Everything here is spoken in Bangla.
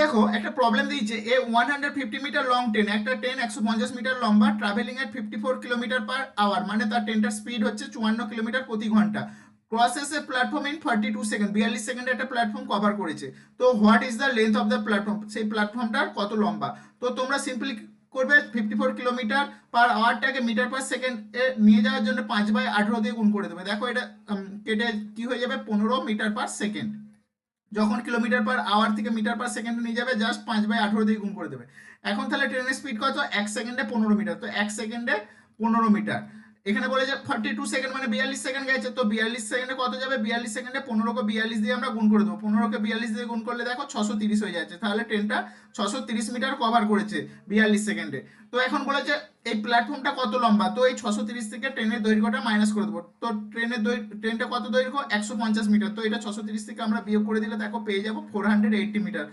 দেখো একটা প্রবলেম দিয়েছে, এ 150 মিটার লং ট্রেন, একটা ট্রেন 150 মিটার লম্বা, travelling at 54 kilometre per hour, মানে তার ট্রেনটার স্পিড হচ্ছে 54 কিলোমিটার প্রতি ঘন্টা, crosses a platform in 42 second, 42 সেকেন্ডে একটা প্ল্যাটফর্ম কভার করেছে। তো what is the length of the platform, সেই প্ল্যাটফর্মটার কত লম্বা। তো তোমরা সিম্পলি করবে 54 কিলোমিটার পার আওয়ারটাকে মিটার পার সেকেন্ড এ নিয়ে যাওয়ার জন্য 5/18 দিয়ে গুণ করে দেবে। দেখো এটা কেটে কি হয়ে যাবে, 15 মিটার পার সেকেন্ড। যখন কিলোমিটার পার আওয়ার থেকে মিটার পার সেকেন্ডে নিয়ে যাবে, জাস্ট 5/18 দিয়ে গুণ করে দেবে। এখন তাহলে ট্রেনের স্পিড কত, 1 সেকেন্ডে 15 মিটার, তো 1 সেকেন্ডে 15 মিটার। এখানে বলে যে 42 সেকেন্ড মানে 42 সেকেন্ড গেছে, তো 42 সেকেন্ডে কত যাবে, 42 সেকেন্ডে 15কে 42 দিয়ে আমরা গুণ করে দেবো, 15কে 42 দিয়ে গুণ করলে দেখো 630 হয়ে যাচ্ছে। তাহলে ট্রেনটা 630 মিটার কভার করেছে 42 সেকেন্ডে। তো এখন বলেছে এই প্ল্যাটফর্মটা কত লম্বা, তো এই 630 থেকে ট্রেনের দৈর্ঘ্যটা মাইনাস করে দেবো। তো ট্রেনটা কত দৈর্ঘ্য, 150 মিটার, তো এটা 630 থেকে আমরা বিয়োগ করে দিলে দেখো পেয়ে যাবো 480 মিটার,